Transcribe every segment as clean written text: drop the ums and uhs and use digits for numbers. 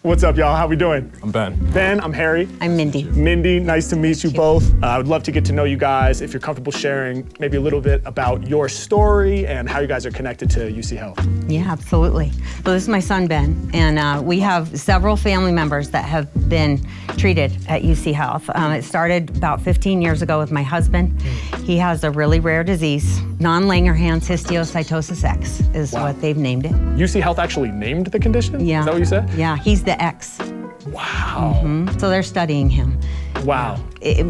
What's up, y'all? How we doing? I'm Ben. Ben, I'm Harry. I'm Mindy. Mindy, nice to meet you both. I would love to get to know you guys. If you're comfortable sharing maybe a little bit about your story and how you guys are connected to UCHealth. Yeah, absolutely. Well, this is my son, Ben, and we have several family members that have been treated at UCHealth. It started about 15 years ago with my husband. He has a really rare disease, non-Langerhans histiocytosis X is what they've named it. UCHealth actually named the condition? Yeah. Is that what you said? Yeah, he's the X. Wow. So they're studying him. Wow.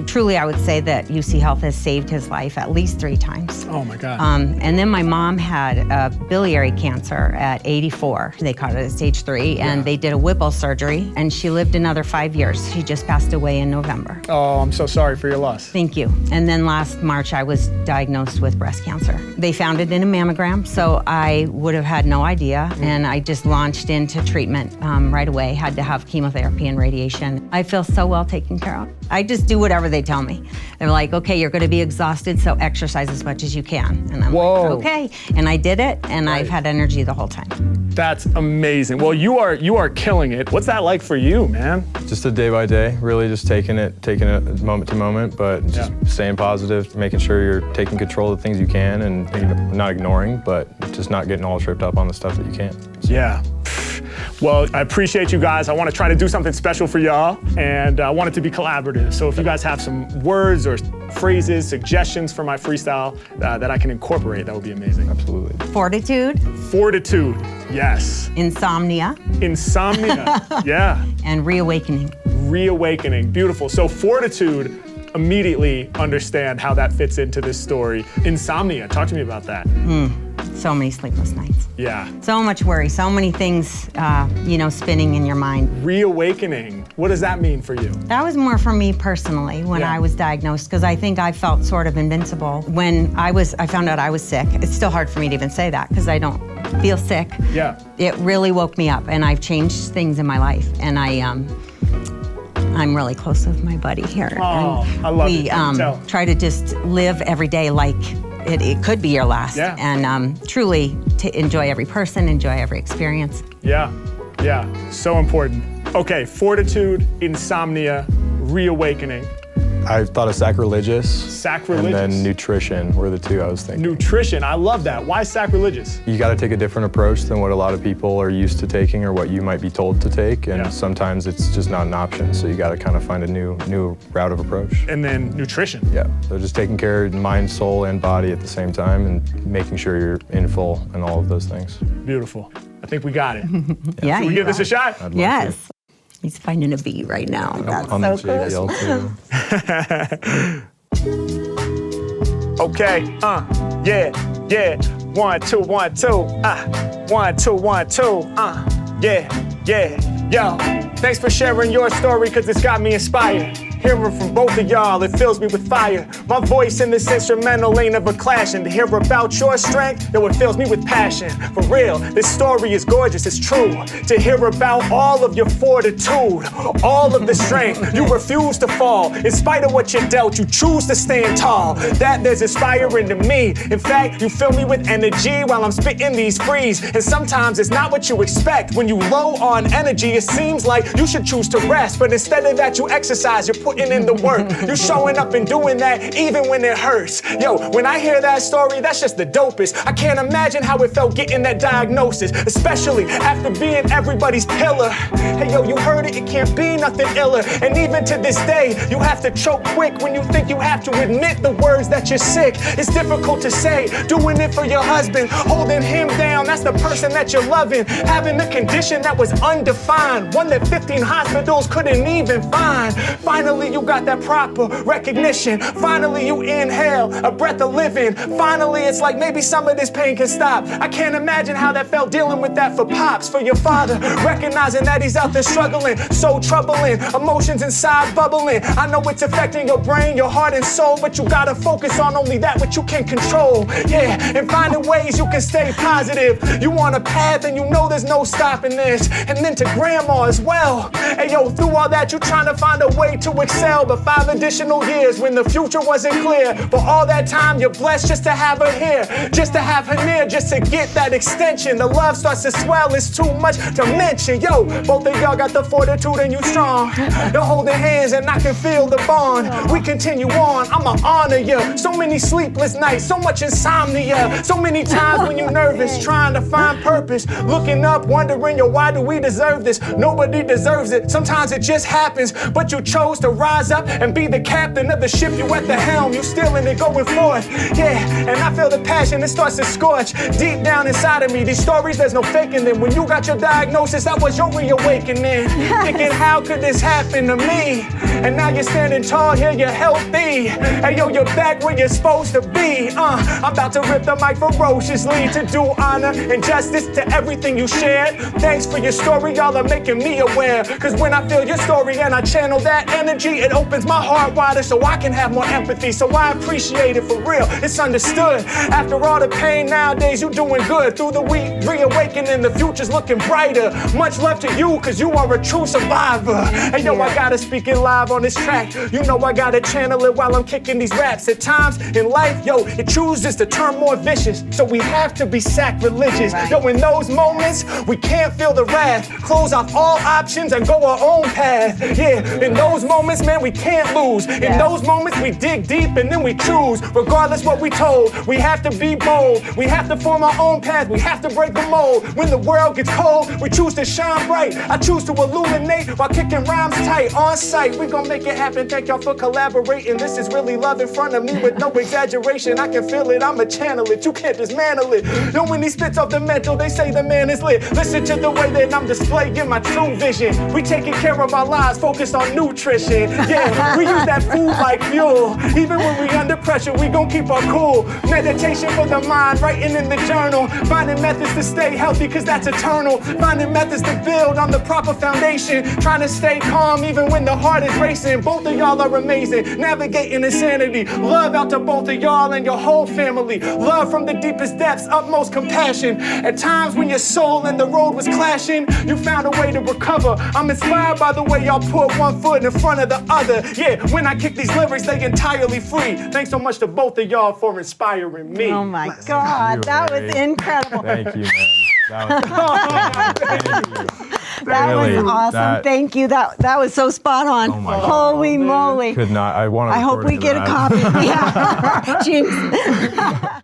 Truly, I would say that UCHealth has saved his life at least 3 times. Oh my God. And then my mom had biliary cancer at 84. They caught it at stage 3, and they did a Whipple surgery, and she lived another 5 years. She just passed away in November. Oh, I'm so sorry for your loss. Thank you. And then last March, I was diagnosed with breast cancer. They found it in a mammogram, so I would have had no idea, and I just launched into treatment right away. Had to have chemotherapy and radiation. I feel so well taken care of. I just do whatever they tell me. They're like, okay, you're gonna be exhausted, so exercise as much as you can. And I'm like, okay. And I did it, and I've had energy the whole time. That's amazing. Well, you are killing it. What's that like for you, man? Just a day by day, really just taking it moment to moment, but just staying positive, making sure you're taking control of the things you can and not ignoring, but just not getting all tripped up on the stuff that you can't. So. Yeah. Well, I appreciate you guys. I want to try to do something special for y'all, and I want it to be collaborative. So if you guys have some words or phrases, suggestions for my freestyle that I can incorporate, that would be amazing. Absolutely. Fortitude. Fortitude, yes. Insomnia. Insomnia, yeah. And reawakening. Reawakening, beautiful. So fortitude, immediately understand how that fits into this story. Insomnia, talk to me about that. So many sleepless nights. Yeah. So much worry, so many things, spinning in your mind. Reawakening, what does that mean for you? That was more for me personally when I was diagnosed, because I think I felt sort of invincible. When I found out I was sick, it's still hard for me to even say that because I don't feel sick. Yeah. It really woke me up, and I've changed things in my life, and I'm really close with my buddy here. Oh, and I love it. We try to just live every day like it could be your last, and truly to enjoy every person, enjoy every experience. Yeah, so important. Okay, fortitude, insomnia, reawakening. I thought of sacrilegious. Sacrilegious. And then nutrition were the 2 I was thinking. Nutrition, I love that. Why sacrilegious? You gotta take a different approach than what a lot of people are used to taking or what you might be told to take, and sometimes it's just not an option, so you gotta kind of find a new route of approach. And then nutrition. Yeah, so just taking care of mind, soul, and body at the same time and making sure you're in full and all of those things. Beautiful. I think we got it. Yeah, Should we give this a shot? I'd love yes. to. He's finding a beat right now. That's on so the JVL cool. too. Okay, yeah. 1, 2, 1, 2, 1, 2, 1, 2, yeah. Yo, thanks for sharing your story, cause it's got me inspired. Hearing from both of y'all, it fills me with fire. My voice in this instrumental ain't ever clashing. To hear about your strength, though it fills me with passion. For real, this story is gorgeous, it's true. To hear about all of your fortitude, all of the strength, you refuse to fall. In spite of what you're dealt, you choose to stand tall. That is inspiring to me. In fact, you fill me with energy while I'm spitting these frees. And sometimes it's not what you expect. When you low on energy, it seems like you should choose to rest. But instead of that, you exercise, you're putting in the work. You showing up and doing that even when it hurts. Yo, when I hear that story, that's just the dopest. I can't imagine how it felt getting that diagnosis, especially after being everybody's pillar. Hey yo, you heard it can't be nothing iller. And even to this day, you have to choke quick when you think you have to admit the words that you're sick. It's difficult to say, doing it for your husband, holding him down, that's the person that you're loving. Having a condition that was undefined, one that 15 hospitals couldn't even find. Finally, you got that proper recognition. Finally, you inhale a breath of living. Finally, it's like maybe some of this pain can stop. I can't imagine how that felt dealing with that for Pops, for your father, recognizing that he's out there struggling, so troubling, emotions inside bubbling. I know it's affecting your brain, your heart and soul, but you gotta focus on only that which you can control. Yeah, and finding ways you can stay positive. You on a path and you know there's no stopping this. And then to grandma as well. Hey yo, through all that, you trying to find a way to excel, but 5 additional years when the future wasn't clear. For all that time, you're blessed just to have her here, just to have her near, just to get that extension. The love starts to swell, it's too much to mention. Yo, both of y'all got the fortitude and you strong. You're holding hands and I can feel the bond. We continue on, I'ma honor you. So many sleepless nights, so much insomnia. So many times when you're nervous, trying to find purpose. Looking up, wondering, yo, why do we deserve this? Nobody deserves it. Sometimes it just happens, but you chose to rise up and be the captain of the ship. You at the helm, you still in it, going forth. Yeah, and I feel the passion, it starts to scorch deep down inside of me. These stories, there's no faking them. When you got your diagnosis, that was your reawakening. Thinking, how could this happen to me? And now you're standing tall here, you're healthy. Hey yo, you're back where you're supposed to be. I'm about to rip the mic ferociously to do honor and justice to everything you shared. Thanks for your story, y'all are making me aware. Cause when I feel your story and I channel that energy, it opens my heart wider so I can have more empathy. So I appreciate it for real, it's understood. After all the pain nowadays, you doing good. Through the week, reawakening, the future's looking brighter. Much love to you, cause you are a true survivor. Hey yo, I gotta speak it live on this track. You know I gotta channel it while I'm kicking these raps. At times in life, yo, it chooses to turn more vicious. So we have to be sacrilegious. Yo, in those moments, we can't feel the wrath. Close off all options and go our own path. Yeah, in those moments, man, we can't lose. In those moments, we dig deep and then we choose. Regardless what we told, we have to be bold. We have to form our own path. We have to break the mold. When the world gets cold, we choose to shine bright. I choose to illuminate while kicking rhymes tight. On site, we gon' make it happen. Thank y'all for collaborating. This is really love in front of me with no exaggeration. I can feel it, I'ma channel it. You can't dismantle it. Yo, when he spits off the mental, they say the man is lit. Listen to the way that I'm displaying my true vision. We taking care of our lives, focused on nutrition. Yeah, we use that food like fuel. Even when we under pressure, we gon' keep our cool. Meditation for the mind, writing in the journal. Finding methods to stay healthy, cause that's eternal. Finding methods to build on the proper foundation. Trying to stay calm even when the heart is racing. Both of y'all are amazing, navigating insanity. Love out to both of y'all and your whole family. Love from the deepest depths, utmost compassion. At times when your soul and the road was clashing, you found a way to recover. I'm inspired by the way y'all put one foot in front of the other. Yeah, when I kick these lyrics, they entirely free. Thanks so much to both of y'all for inspiring me. Oh my God, that was incredible. Thank you, man. That was awesome. Thank you. That was so spot on. Oh my God. Holy moly. Could not. I want to. I hope we get a copy. Yeah. Jinx.